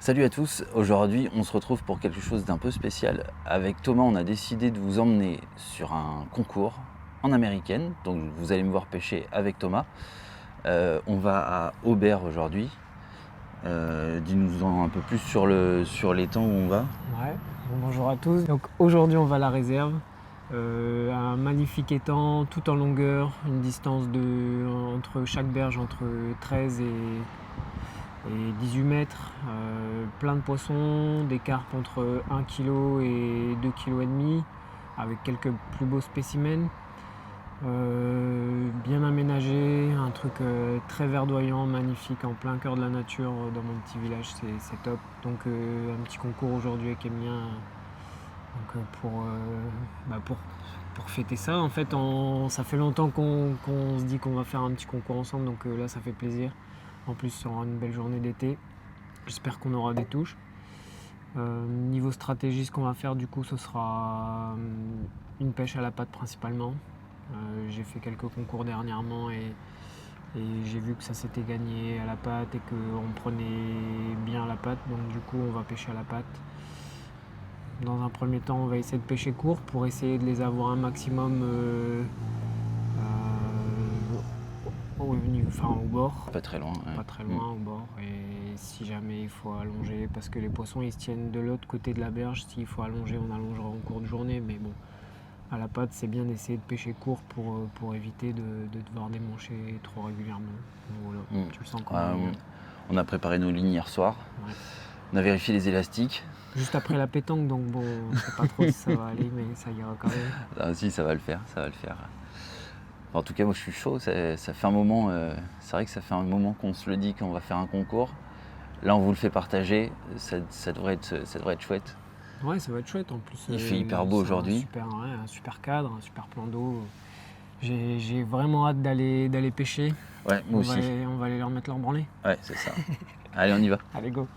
Salut à tous, aujourd'hui on se retrouve pour quelque chose d'un peu spécial. Avec Thomas on a décidé de vous emmener sur un concours en américaine, donc vous allez me voir pêcher avec Thomas. On va à Aubert aujourd'hui. Dis-nous un peu plus sur l'étang où on va. Ouais, bonjour à tous. Donc aujourd'hui on va à la réserve. Un magnifique étang tout en longueur, une distance entre chaque berge entre 13 et 18 mètres, plein de poissons, des carpes entre 1 kg et 2,5 kg avec quelques plus beaux spécimens. Bien aménagé, un truc très verdoyant, magnifique, en plein cœur de la nature dans mon petit village, c'est top. Donc un petit concours aujourd'hui avec Emilien pour fêter ça. En fait, ça fait longtemps qu'on se dit qu'on va faire un petit concours ensemble, donc là ça fait plaisir. En plus, ça aura une belle journée d'été. J'espère qu'on aura des touches. Niveau stratégie, ce qu'on va faire du coup, ce sera une pêche à la patte principalement. J'ai fait quelques concours dernièrement et j'ai vu que ça s'était gagné à la patte et qu'on prenait bien la patte. Donc du coup, on va pêcher à la patte. Dans un premier temps, on va essayer de pêcher court pour essayer de les avoir un maximum au bord. Pas très loin. Pas très loin au bord. Et si jamais il faut allonger, parce que les poissons ils se tiennent de l'autre côté de la berge, s'il faut allonger, on allongera en cours de journée. Mais bon, à la patte, c'est bien d'essayer de pêcher court pour éviter de devoir démancher trop régulièrement. Voilà. Tu le sens comment On a préparé nos lignes hier soir. Ouais. On a vérifié les élastiques. Juste après la pétanque, donc bon, je sais pas trop si ça va aller, mais ça ira quand même. Ah, si, ça va le faire, En tout cas, moi je suis chaud, ça fait un moment, c'est vrai que ça fait un moment qu'on se le dit qu'on va faire un concours. Là, on vous le fait partager, ça devrait être chouette. Ouais, ça va être chouette en plus. Il fait hyper beau aujourd'hui. Un super cadre, un super plan d'eau. J'ai vraiment hâte d'aller pêcher. Ouais, moi aussi. On va aller leur mettre leur branlée. Ouais, c'est ça. Allez, on y va. Allez, go.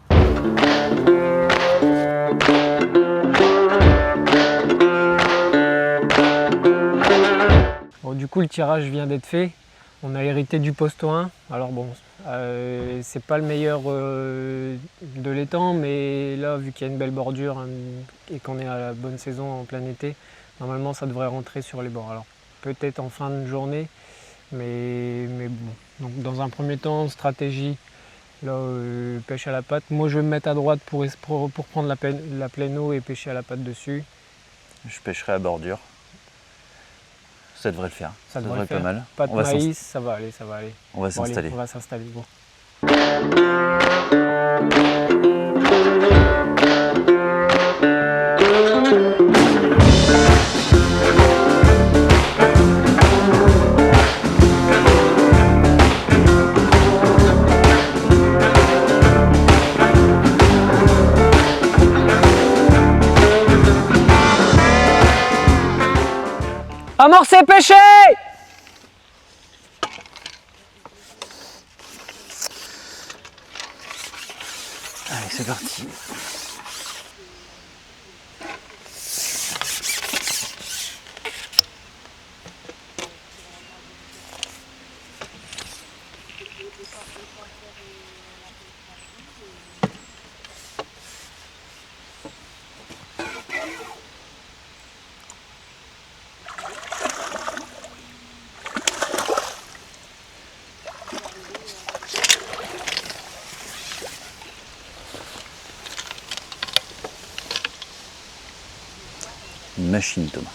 Bon, du coup, le tirage vient d'être fait. On a hérité du poste 1. Alors bon, c'est pas le meilleur de l'étang, mais là, vu qu'il y a une belle bordure et qu'on est à la bonne saison en plein été, normalement, ça devrait rentrer sur les bords. Alors peut-être en fin de journée, mais bon. Donc dans un premier temps, stratégie. Là, pêche à la patte. Moi, je vais me mettre à droite pour prendre la pleine eau et pêcher à la patte dessus. Je pêcherai à bordure. Ça devrait le faire. Ça devrait pas mal. Pas de maïs, ça va aller. On va s'installer. On va s'installer. Bon. Amorcez, pêcher! Allez, c'est parti. Une machine, Thomas.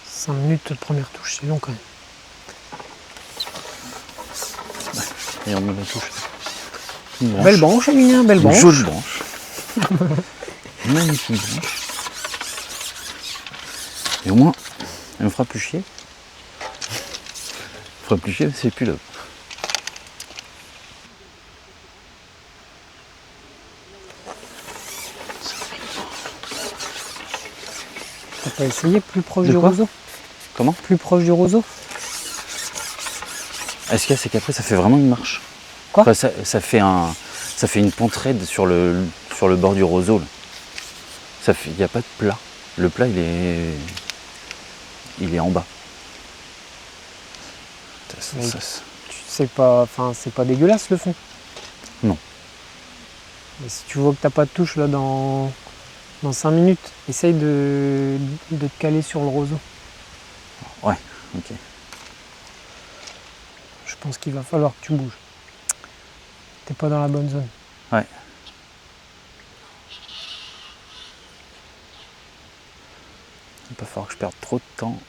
Cinq minutes de première touche, c'est long quand même. Ouais. Et on met la touche. Belle branche, Emilien, belle branche. Une jaune branche. Magnifique branche. Et au moins, elle me fera plus chier. Elle me fera plus chier, c'est plus là. T'as pas essayé plus proche du roseau? Comment? Plus proche du roseau? Ce qu'il y a, c'est qu'après, ça fait vraiment une marche. Quoi? Enfin, ça fait une pente raide sur le bord du roseau. Là. Il n'y a pas de plat. Le plat, il est en bas. Mais c'est pas dégueulasse le fond. Non. Et si tu vois que t'as pas de touche là dans 5 minutes, essaye de te caler sur le roseau. Ouais, ok. Je pense qu'il va falloir que tu bouges. T'es pas dans la bonne zone. Ouais. Il va pas falloir que je perde trop de temps.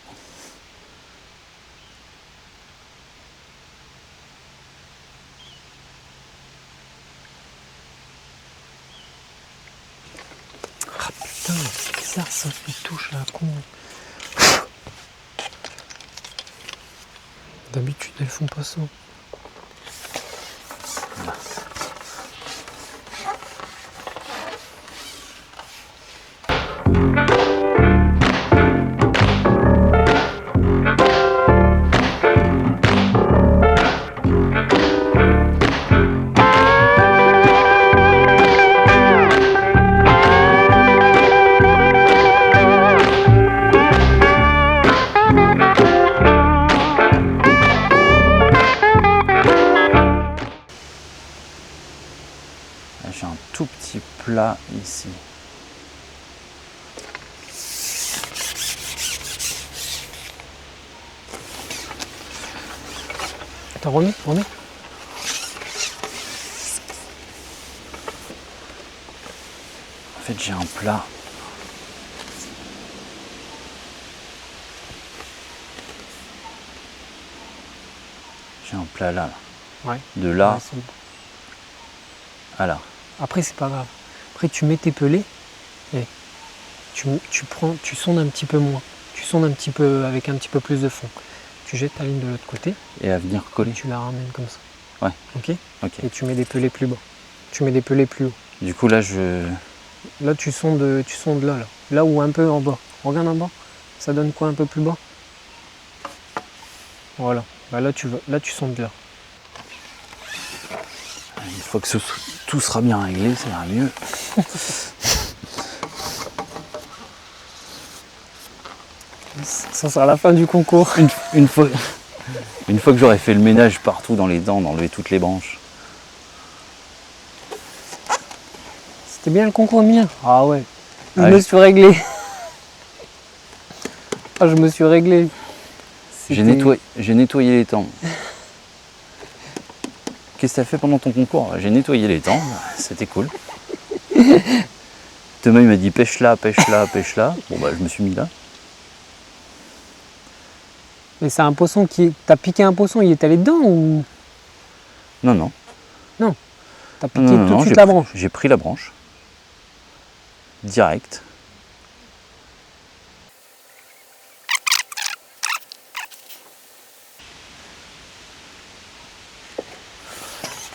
Ah putain, c'est bizarre ça, les touches là, con. D'habitude elles font pas ça. J'ai un tout petit plat ici. T'as remis. En fait, j'ai un plat. J'ai un plat là. Ouais. De là Ouais, c'est bon. à là. Après c'est pas grave. Après tu mets tes pelés et tu sondes un petit peu moins. Tu sondes un petit peu avec un petit peu plus de fond. Tu jettes ta ligne de l'autre côté Et à venir et coller. tu la ramènes comme ça. Ouais. Ok. Ok. Et tu mets des pelés plus bas. Tu mets des pelés plus haut. Du coup là Là tu sondes là. Là ou un peu en bas. Regarde en bas. Ça donne quoi un peu plus bas? Voilà. Bah là tu sondes là. une fois que tout sera bien réglé, ça ira mieux. Ça sera la fin du concours. Une fois que j'aurai fait le ménage partout dans les dents, d'enlever toutes les branches. C'était bien le concours, Emilien? Ah ouais. Je Ouais. me suis réglé. Ah, je me suis réglé. J'ai nettoyé les temps. Qu'est-ce que tu as fait pendant ton concours? J'ai nettoyé les temps, c'était cool. Thomas il m'a dit pêche là, pêche là, pêche là. Bon bah je me suis mis là. Mais c'est un poisson qui. T'as piqué un poisson, il est allé dedans ou. Non. T'as piqué tout de suite la branche? J'ai pris la branche. Direct.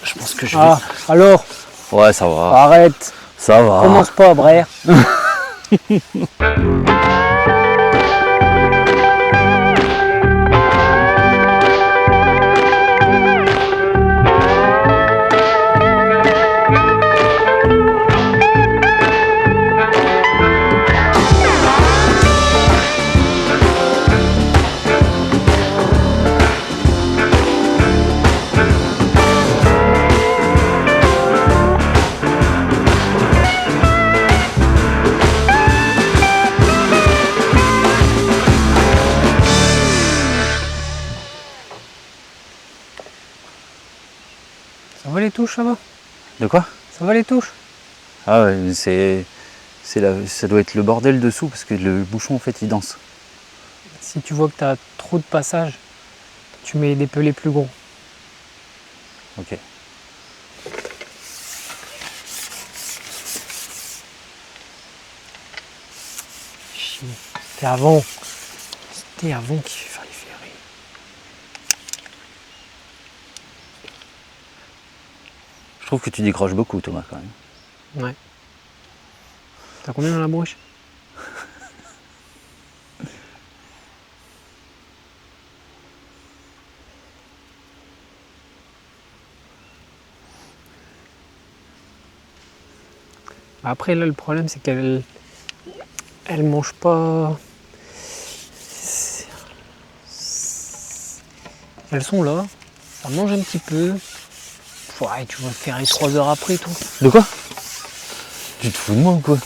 Je pense que je vais. Ah, alors, Ouais, ça va. arrête. Ça va. Commence pas, brère. Ça va les touches, ça va? De quoi? Ça va les touches? Ah ouais, ça doit être le bordel dessous parce que le bouchon en fait il danse. Si tu vois que t'as trop de passages, tu mets des pelés plus gros. Ok. Chier. C'était avant. C'était avant qu'il fallait faire. Je trouve que tu décroches beaucoup Thomas quand même. Ouais. T'as combien dans la broche? Après là le problème c'est qu'elle Elle mange pas. Elles sont là, ça mange un petit peu. Ouais, tu vas faire les 3 heures après toi. De quoi? Tu te fous de moi ou quoi?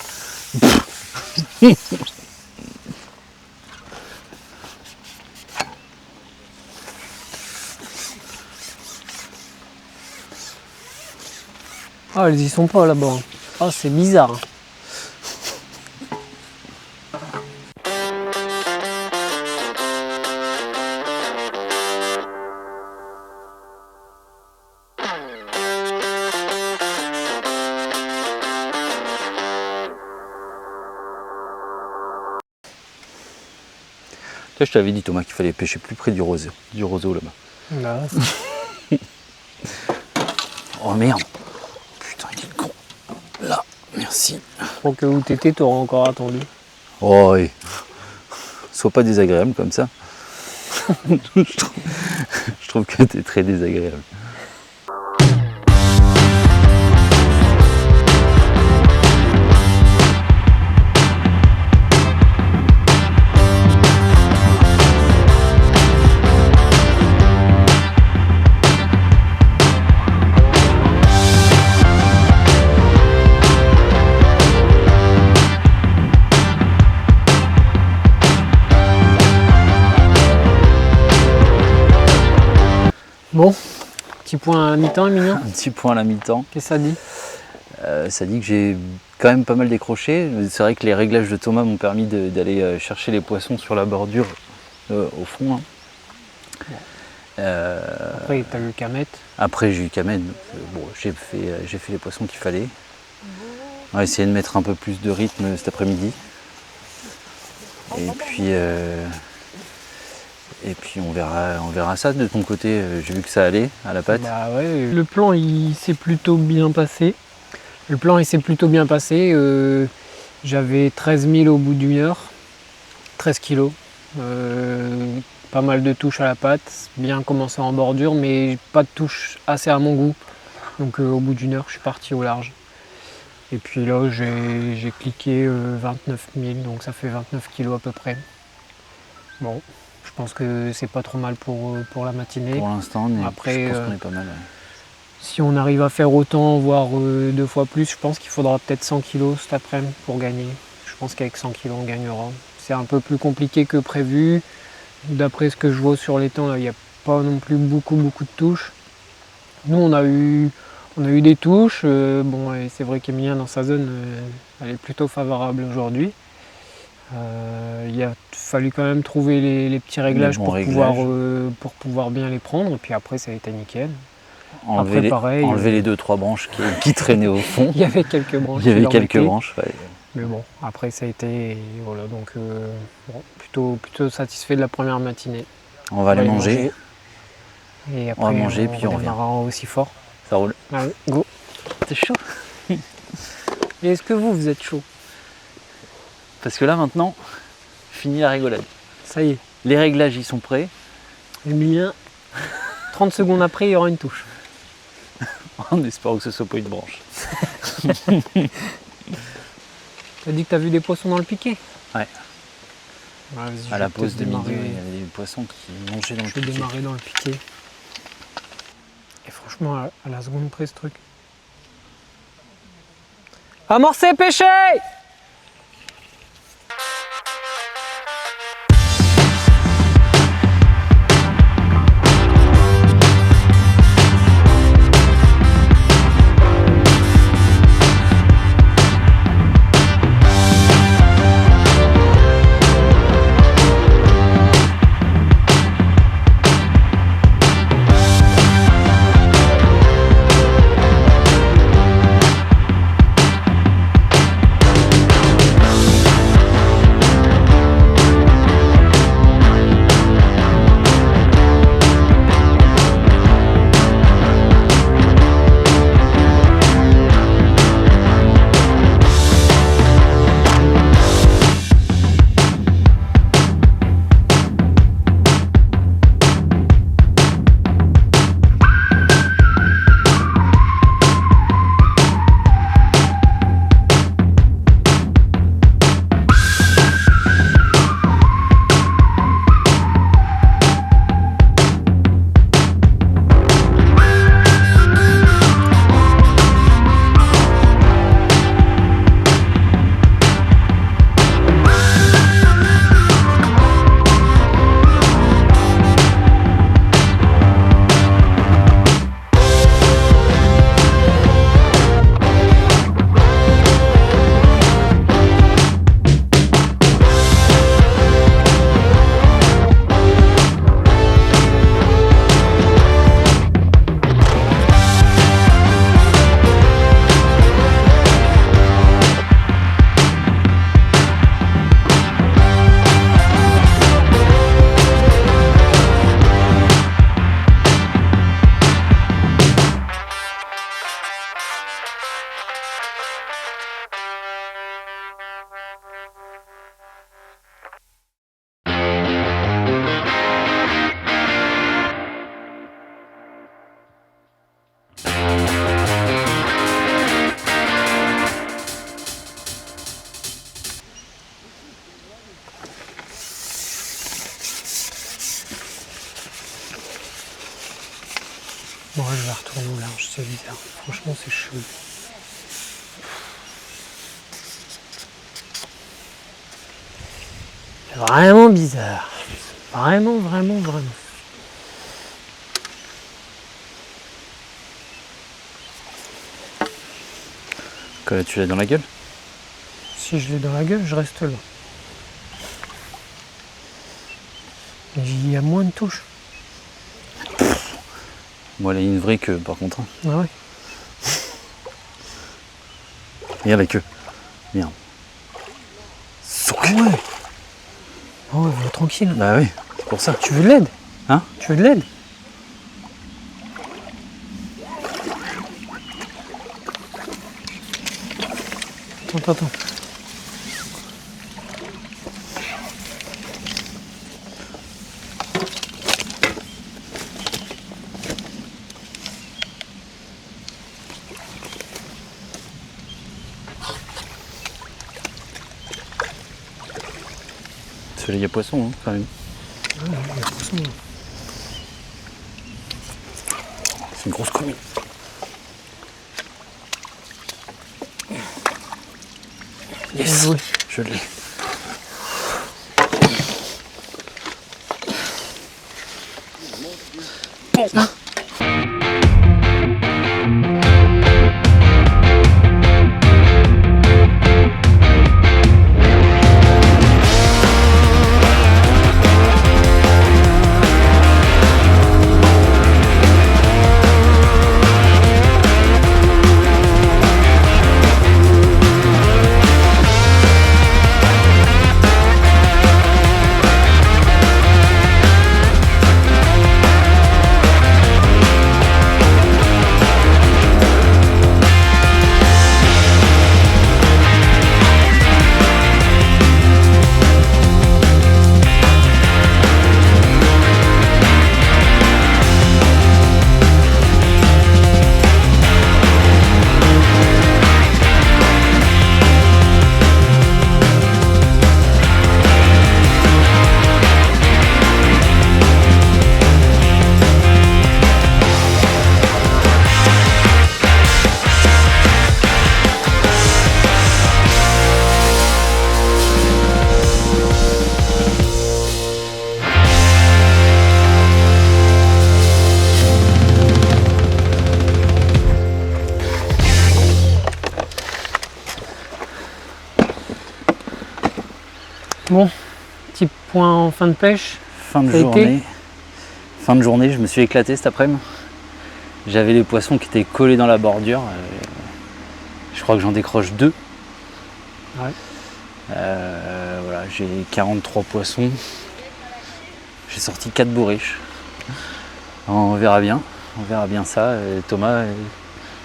Ah, elles y sont pas là-bas. Ah, c'est bizarre. Là, je t'avais dit, Thomas, qu'il fallait pêcher plus près du roseau là-bas. Là, Oh merde! Putain, il est con. Là, merci. au cas où t'étais, t'aurais encore attendu. Oh oui. Sois pas désagréable comme ça. Je trouve que t'es très désagréable. Bon, petit point à mi-temps, Emilien. Un petit point à la mi-temps. Qu'est-ce que ça dit? Ça dit que j'ai quand même pas mal décroché. C'est vrai que les réglages de Thomas m'ont permis d'aller chercher les poissons sur la bordure au fond. Hein. Après, t'as eu le camette. Après, j'ai eu Kamen. Bon, j'ai fait les poissons qu'il fallait. On va essayer de mettre un peu plus de rythme cet après-midi. Et puis on verra ça. De ton côté, j'ai vu que ça allait à la pâte. Bah ouais, le plan il s'est plutôt bien passé. J'avais 13 000 au bout d'une heure, 13 kilos. Pas mal de touches à la pâte, bien commencé en bordure, mais pas de touches assez à mon goût. Donc au bout d'une heure, je suis parti au large. Et puis là, j'ai cliqué 29 000, donc ça fait 29 kilos à peu près. Bon, je pense que c'est pas trop mal pour la matinée. Pour l'instant, Après, je pense qu'on est pas mal. Ouais. Si on arrive à faire autant, voire 2 fois plus, je pense qu'il faudra peut-être 100 kg cet après-midi pour gagner. Je pense qu'avec 100 kg, on gagnera. C'est un peu plus compliqué que prévu. D'après ce que je vois sur les temps, il n'y a pas non plus beaucoup de touches. Nous, on a eu des touches. Bon, et c'est vrai qu'Emilien, dans sa zone, elle est plutôt favorable aujourd'hui. Il a fallu quand même trouver les petits réglages pour pouvoir bien les prendre. Et puis après, ça a été nickel. Enlever les 2-3 branches qui traînaient au fond. Il y avait quelques branches. Il y avait quelques branches, ouais. Mais bon, après ça a été. Voilà, donc bon, plutôt satisfait de la première matinée. On va aller manger. Et après, on va manger, puis on revient. Aussi fort. Ça roule. Allez, go. C'est chaud. Et est-ce que vous êtes chaud? Parce que là maintenant, fini la rigolade. Ça y est. Les réglages, ils sont prêts. Emilien, 30 secondes après, il y aura une touche. En espérant que ce soit pas une branche. T'as dit que t'as vu des poissons dans le piquet? Ouais. À la pause de midi, il y avait des poissons qui mangeaient dans le piquet. Je vais démarrer dans le piquet. Et franchement, à la seconde près, ce truc. Amorcez, pêchez! Bon, je vais retourner au large, c'est bizarre. Franchement, c'est chaud. C'est vraiment bizarre. Vraiment. Que tu l'as dans la gueule? Si je l'ai dans la gueule, je reste là. Mais il y a moins de touches. Bon, elle a une vraie queue par contre. Ah ouais. Regarde la queue. Merde. Ah ouais. Oh ouais, va tranquille. Bah oui, c'est pour ça. Tu veux de l'aide? Hein? Tu veux de l'aide? Attends. Celui-là, il y a poisson, hein, quand même. Ah ouais, il y a poisson. C'est une grosse commune. Yes, Oui. je l'ai. Bon. Bon, petit point en fin de pêche. Fin de journée, je me suis éclaté cet après-midi. J'avais les poissons qui étaient collés dans la bordure. Je crois que j'en décroche 2. Ouais. Voilà, j'ai 43 poissons. J'ai sorti 4 bourriches. On verra bien ça. Thomas,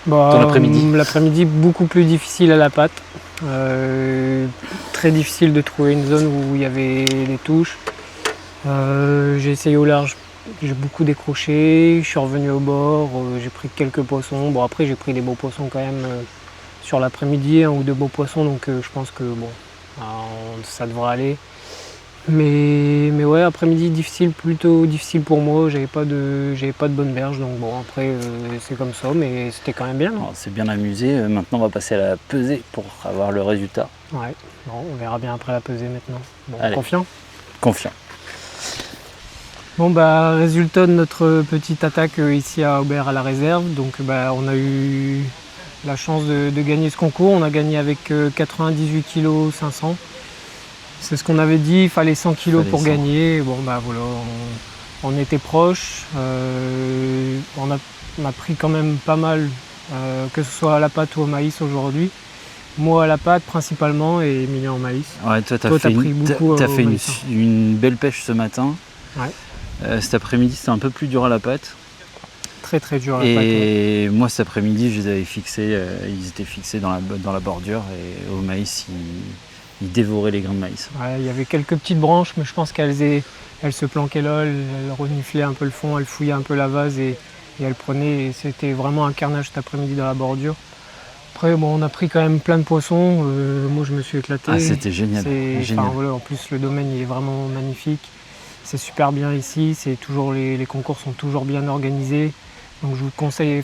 ton après-midi? L'après-midi, beaucoup plus difficile à la patte. Très difficile de trouver une zone où il y avait des touches. J'ai essayé au large, j'ai beaucoup décroché, je suis revenu au bord, j'ai pris quelques poissons. Bon, après j'ai pris des beaux poissons quand même sur l'après-midi, 1 ou 2 beaux poissons, donc je pense que bon, ça devrait aller. Mais ouais, après-midi plutôt difficile pour moi, j'avais pas de bonne berge, donc bon, après c'est comme ça, mais c'était quand même bien. On s'est bien amusé. Maintenant on va passer à la pesée pour avoir le résultat. Ouais, bon, on verra bien après la pesée maintenant. Bon, allez. Confiant? Confiant. Bon bah, résultat de notre petite attaque ici à Aubert à la réserve. Donc bah, on a eu la chance de gagner ce concours. On a gagné avec 98 kg 500. C'est ce qu'on avait dit, il fallait 100 kg pour gagner. Bon bah voilà, on était proche. On a pris quand même pas mal, que ce soit à la pâte ou au maïs aujourd'hui. Moi à la pâte principalement et Emilien au maïs. Ouais, toi t'as fait une belle pêche ce matin. Ouais. Cet après-midi c'était un peu plus dur à la pâte. Très dur à la pâte. Et moi cet après-midi je les avais fixés, ils étaient fixés dans la bordure et au maïs ils dévoraient les grains de maïs. Ouais, il y avait quelques petites branches mais je pense qu'elles se planquaient là, elles reniflaient un peu le fond, elles fouillaient un peu la vase et elles prenaient, et c'était vraiment un carnage cet après-midi dans la bordure. Après bon, on a pris quand même plein de poissons, moi je me suis éclaté. Ah, c'était génial. Voilà, en plus le domaine il est vraiment magnifique. C'est super bien ici, les concours sont toujours bien organisés. Donc je vous conseille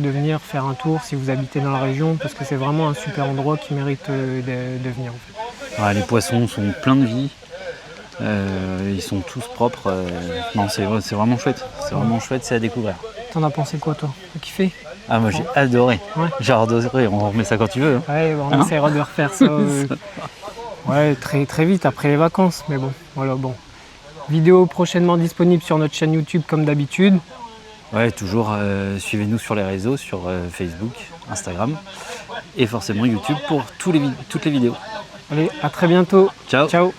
de venir faire un tour si vous habitez dans la région, parce que c'est vraiment un super endroit qui mérite de venir. En fait. Ouais, les poissons sont pleins de vie. Ils sont tous propres. Non, c'est vraiment chouette. C'est vraiment chouette, c'est à découvrir. T'en as pensé quoi, toi? T'as kiffé? Ah, moi j'ai adoré. Ouais. J'ai adoré. On remet ça quand tu veux. Hein. Ouais, on essaiera de refaire ça. Ouais, très, très vite après les vacances. Mais bon, voilà, bon. Vidéo prochainement disponible sur notre chaîne YouTube comme d'habitude. Ouais, toujours suivez-nous sur les réseaux, sur Facebook, Instagram et forcément YouTube pour toutes les vidéos. Allez, à très bientôt. Ciao. Ciao.